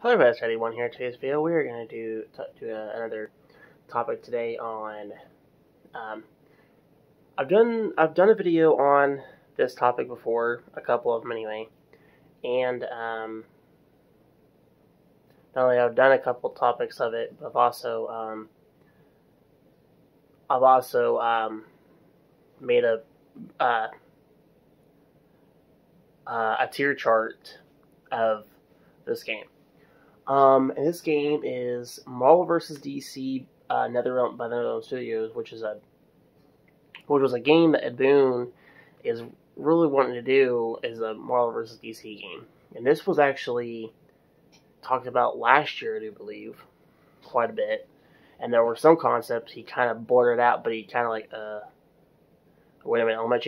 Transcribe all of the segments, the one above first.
Hello everybody, it's Eddie1 here. In today's video, we're going to do another topic today on. I've done a video on this topic before, a couple of them anyway, and not only I've done a couple topics of it, but I've also made a tier chart of this game. And this game is Marvel vs. DC NetherRealm by NetherRealm Studios, which was a game that Ed Boon is really wanting to do as a Marvel vs. DC game. And this was actually talked about last year, I do believe, quite a bit. And there were some concepts he kind of blurted out, but he kind of like, wait a minute, I'm gonna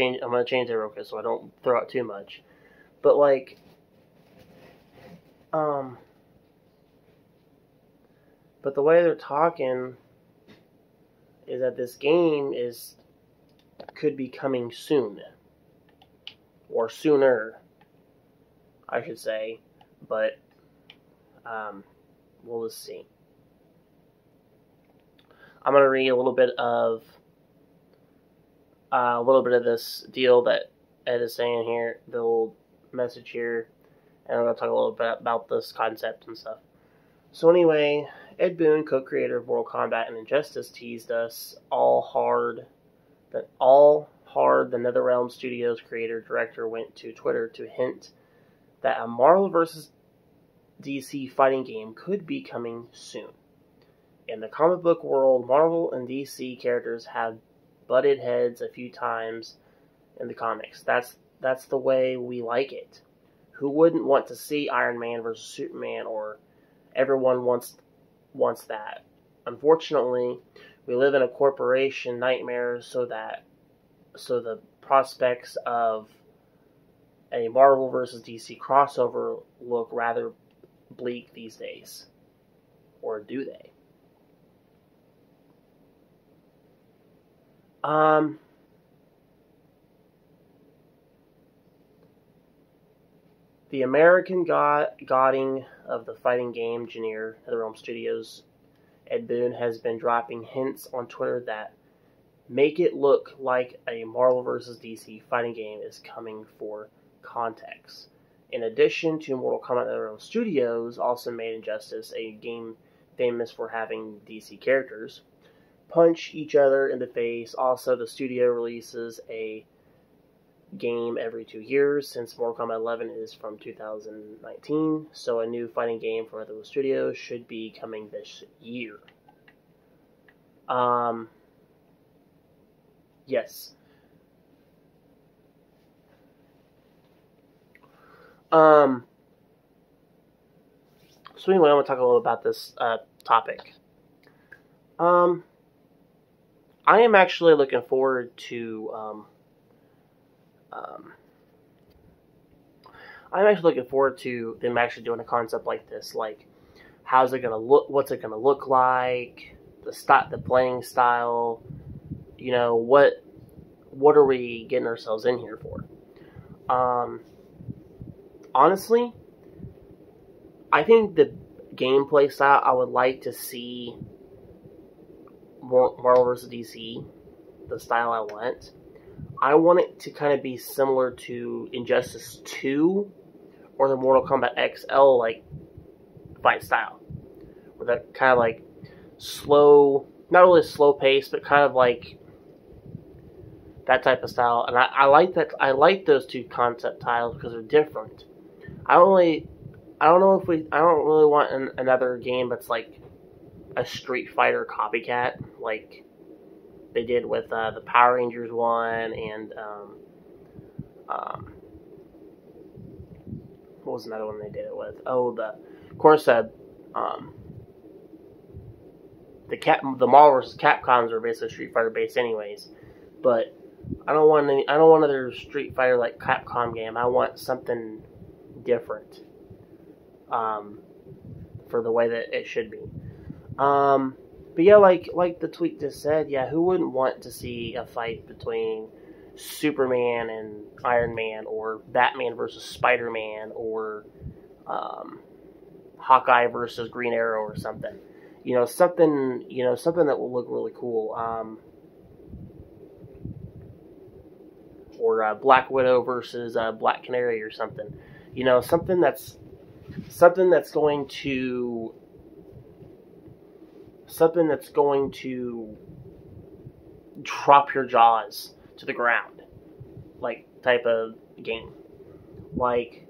change it real quick so I don't throw out too much. But like, but the way they're talking is that this game could be coming soon. Or sooner, I should say. But, we'll just see. I'm going to read a little bit of this deal that Ed is saying here, the little message here. And I'm going to talk a little bit about this concept and stuff. So anyway, Ed Boon, co-creator of Mortal Kombat and Injustice, teased us all hard. The NetherRealm Studios creator-director went to Twitter to hint that a Marvel vs. DC fighting game could be coming soon. In the comic book world, Marvel and DC characters have butted heads a few times in the comics. That's the way we like it. Who wouldn't want to see Iron Man versus Superman, or everyone wants that. Unfortunately, we live in a corporation nightmare, so the prospects of a Marvel vs. DC crossover look rather bleak these days. Or do they? The American godding of the fighting game engineer at NetherRealm Studios, Ed Boon, has been dropping hints on Twitter that make it look like a Marvel vs. DC fighting game is coming for context. In addition to Mortal Kombat, NetherRealm Studios also made Injustice, a game famous for having DC characters punch each other in the face. Also, the studio releases a game every 2 years, since Mortal Kombat 11 is from 2019, so a new fighting game from NetherRealm Studios should be coming this year. Yes. So anyway, I'm going to talk a little about this topic. I am actually looking forward to I'm actually looking forward to them actually doing a concept like this. Like, how's it gonna look? What's it gonna look like? The playing style. You know, what are we getting ourselves in here for? Honestly, I think the gameplay style I would like to see Marvel vs. DC, the style I want. I want it to kind of be similar to Injustice 2 or the Mortal Kombat XL like fight style, with that kind of like slow, not really slow pace, but kind of like that type of style. And I like that. I like those two concept tiles because they're different. I don't really want another game that's like a Street Fighter copycat, like they did with the Power Rangers one, and what was another one they did it with? Oh, of course, the Marvel vs. Capcoms are basically Street Fighter based, anyways. But I don't want another Street Fighter like Capcom game. I want something different, for the way that it should be. But yeah, like the tweet just said, yeah, who wouldn't want to see a fight between Superman and Iron Man, or Batman versus Spider-Man, or Hawkeye versus Green Arrow or something. Something that will look really cool. Or Black Widow versus Black Canary or something. Something that's going to drop your jaws to the ground, like type of game. Like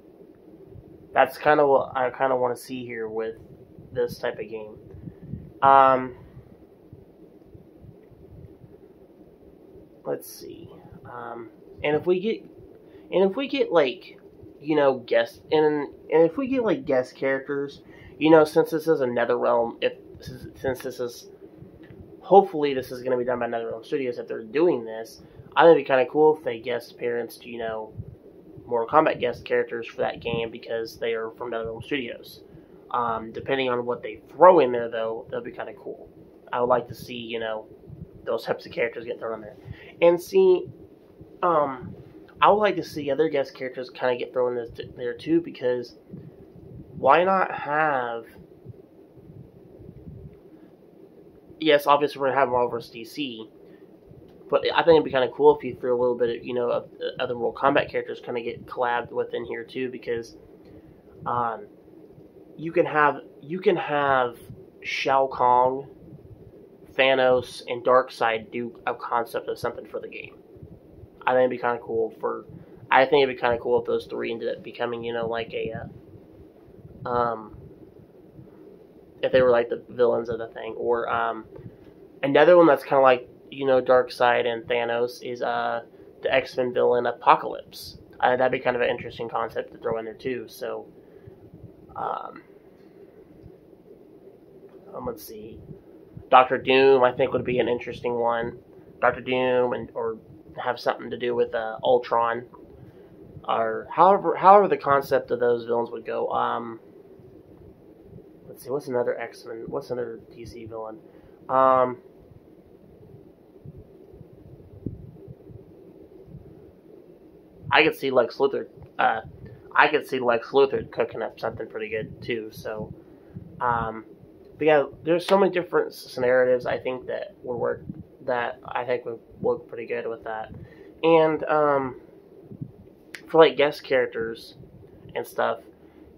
that's kind of what I kind of want to see here with this type of game. Let's see. And if we get like guest and if we get like guest characters, since this is a NetherRealm, since this is hopefully this is going to be done by NetherRealm Studios, if they're doing this, I think it'd be kind of cool if they guest appearance to Mortal Kombat guest characters for that game because they are from NetherRealm Studios. Depending on what they throw in there, though, that'd be kind of cool. I would like to see those types of characters get thrown in there, and see. I would like to see other guest characters kind of get thrown in there too, because why not have... Yes, obviously we're going to have Marvel vs. DC, but I think it'd be kind of cool if you threw a little bit of, other Mortal Kombat characters kind of get collabed with in here too, because you can have Shao Kahn, Thanos, and Darkseid do a concept of something for the game. I think it'd be kind of cool if those three ended up becoming, like a, if they were like the villains of the thing. Or, another one that's kind of like, Darkseid and Thanos is, the X-Men villain Apocalypse. That'd be kind of an interesting concept to throw in there too. So, let's see. Dr. Doom, I think, would be an interesting one. Dr. Doom or have something to do with Ultron, or however the concept of those villains would go. Let's see, what's another X-Men? What's another DC villain? I could see Lex Luthor. I could see Lex Luthor cooking up something pretty good too. So, but yeah, there's so many different scenarios I think that would work. That I think would look pretty good with that. And for like guest characters and stuff,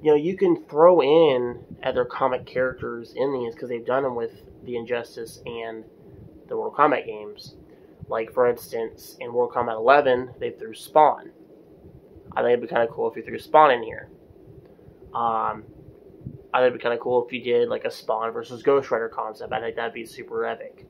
you can throw in other comic characters in these because they've done them with the Injustice and the Mortal Kombat games. Like for instance, in Mortal Kombat 11, they threw Spawn. I think it'd be kind of cool if you threw Spawn in here. I think it'd be kind of cool if you did like a Spawn versus Ghost Rider concept. I think that'd be super epic.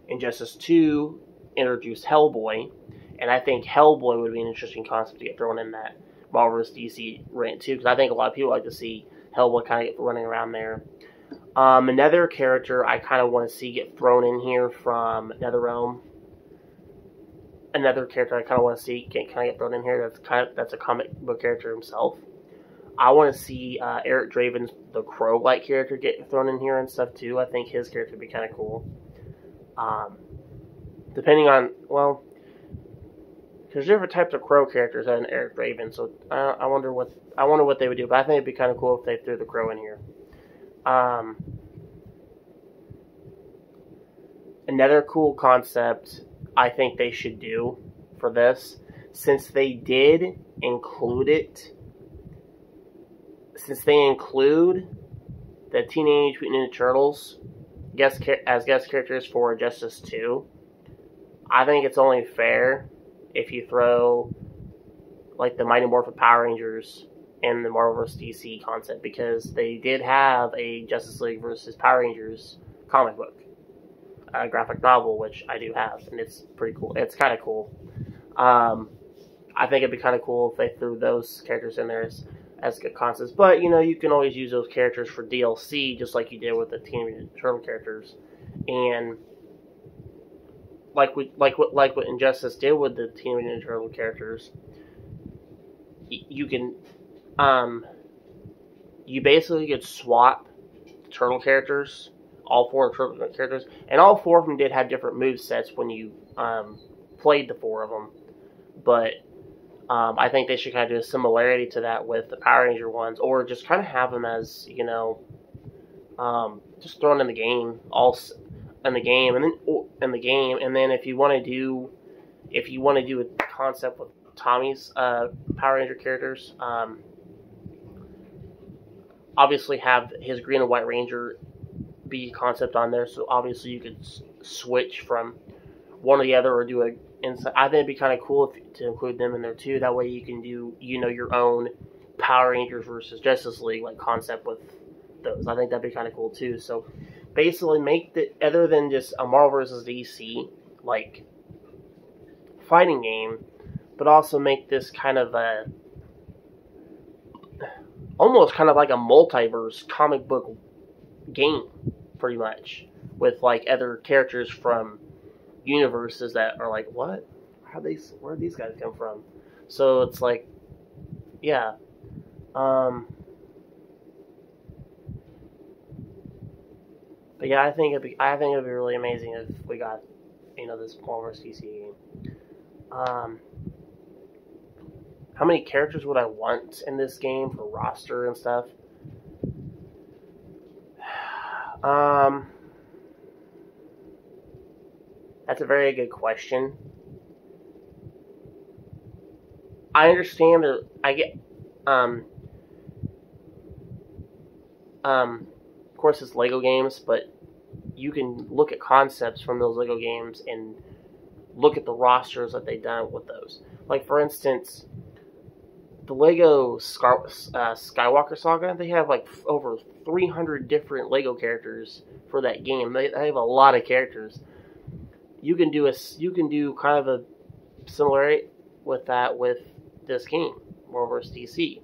Injustice 2 introduced Hellboy, and I think Hellboy would be an interesting concept to get thrown in that Marvel vs. DC rant too, because I think a lot of people like to see Hellboy kind of get running around there. Another character I kind of want to see get thrown in here from NetherRealm. Another character I kind of want to see get thrown in here that's a comic book character himself. I want to see Eric Draven's the Crow-like character get thrown in here and stuff too. I think his character would be kind of cool. Depending on, well, there's different types of Crow characters than Eric Draven, so I wonder what they would do. But I think it'd be kind of cool if they threw the Crow in here. Another cool concept I think they should do for this, since they did include it. Since they include the Teenage Mutant Ninja Turtles as guest characters for Justice 2, I think it's only fair if you throw like the Mighty Morphin Power Rangers in the Marvel vs. DC concept, because they did have a Justice League vs. Power Rangers comic book, a graphic novel, which I do have, and it's pretty cool. It's kind of cool. I think it'd be kind of cool if they threw those characters in there as good concepts. But, you can always use those characters for DLC, just like you did with the Teenage Mutant Turtle characters. And like what Injustice did with the Teenage Mutant Turtle characters, you can, you basically could swap Turtle characters, all 4 Turtle characters, and all 4 of them did have different move sets when you played the 4 of them. But I think they should kind of do a similarity to that with the Power Ranger ones, or just kind of have them as, just thrown in the game, in the game, and then if you want to do a concept with Tommy's Power Ranger characters, obviously have his Green and White Ranger be a concept on there, so obviously you could switch from one or the other, or do a inside. I think it'd be kind of cool to include them in there too. That way you can do your own Power Rangers versus Justice League like concept with those. I think that'd be kind of cool too. So basically, make the other than just a Marvel versus DC like fighting game, but also make this kind of a almost kind of like a multiverse comic book game, pretty much, with like other characters from universes that are like, what? Where did these guys come from? So it's like, yeah. But yeah, I think it'd be really amazing if we got, this Marvel vs. DC game. How many characters would I want in this game for roster and stuff? That's a very good question. I understand that I get, of course it's Lego games, but you can look at concepts from those Lego games and look at the rosters that they've done with those. Like, for instance, the Lego Skywalker Saga, they have like over 300 different Lego characters for that game. They have a lot of characters. You can do kind of a similarity with that with this game, Marvel vs. DC.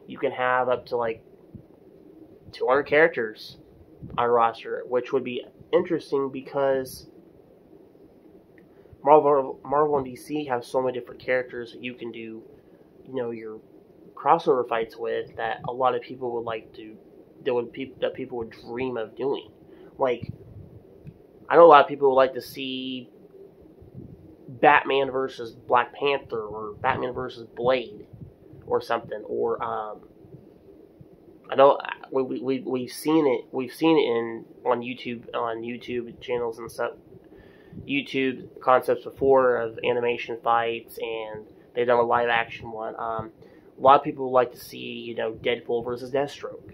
You can have up to like 200 characters on a roster, which would be interesting because Marvel and DC have so many different characters that you can do, your crossover fights with, that a lot of people would like to, that people would dream of doing. Like, I know a lot of people would like to see Batman versus Black Panther, or Batman versus Blade, or something. Or I know we've seen it on YouTube channels and stuff, YouTube concepts before of animation fights, and they've done a live action one. A lot of people would like to see Deadpool versus Deathstroke.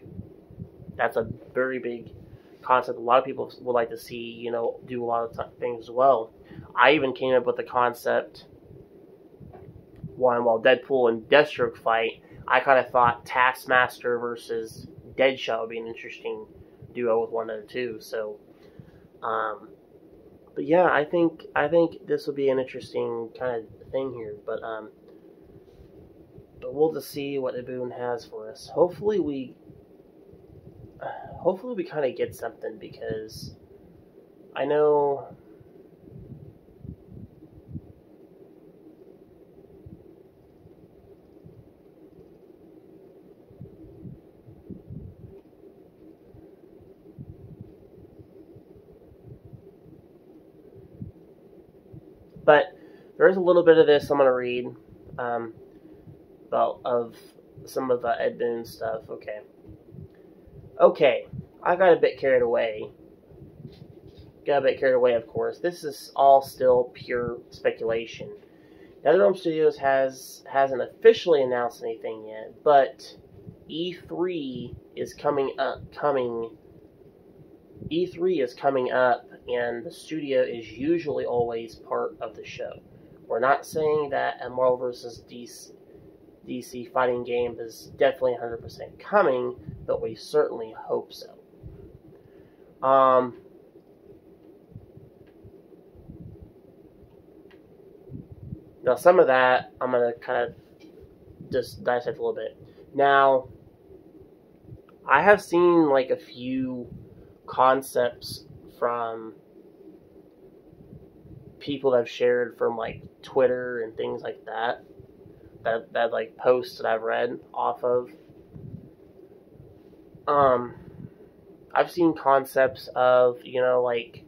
That's a very big concept. A lot of people would like to see, do a lot of things as well. I even came up with the concept while Deadpool and Deathstroke fight. I kind of thought Taskmaster versus Deadshot would be an interesting duo with one of the two. So, but yeah, I think this would be an interesting kind of thing here. But we'll just see what Boone has for us. Hopefully we kind of get something, because I know but there's a little bit of this I'm going to read about of some of Ed Boone's stuff. Okay, I got a bit carried away. Of course. This is all still pure speculation. NetherRealm Studios hasn't officially announced anything yet, but E3 is coming up. E3 is coming up, and the studio is usually always part of the show. We're not saying that a Marvel vs. DC fighting game is definitely 100% coming, but we certainly hope so. Now, some of that I'm going to kind of just dissect a little bit. Now, I have seen like a few concepts from people that have shared from like Twitter and things like that like posts that I've read off of. I've seen concepts of, like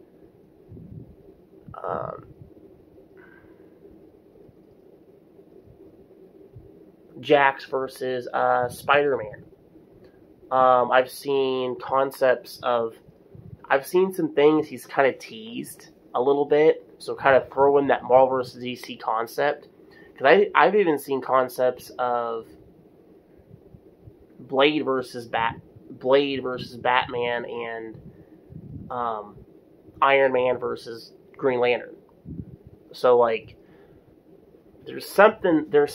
Jax versus Spider-Man. I've seen concepts of, I've seen some things he's kind of teased a little bit, so kind of throw in that Marvel vs. DC concept. Because I've even seen concepts of Blade versus Batman and Iron Man versus Green Lantern. So like, there's something there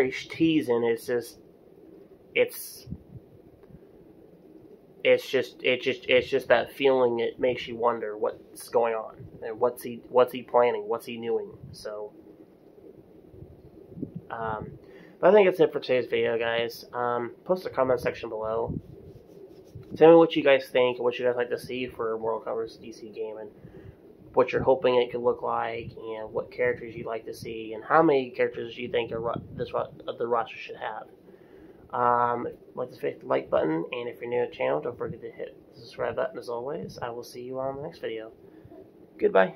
he's teasing. It's just that feeling. It makes you wonder what's going on and what's he planning, what's he doing. So, but I think that's it for today's video, guys. Post a comment section below. Tell me what you guys think and what you guys like to see for Mortal Kombat vs. DC game, and what you're hoping it could look like, and what characters you'd like to see, and how many characters you think the roster should have. Like to hit the like button, and if you're new to the channel, don't forget to hit the subscribe button as always. I will see you on the next video. Goodbye.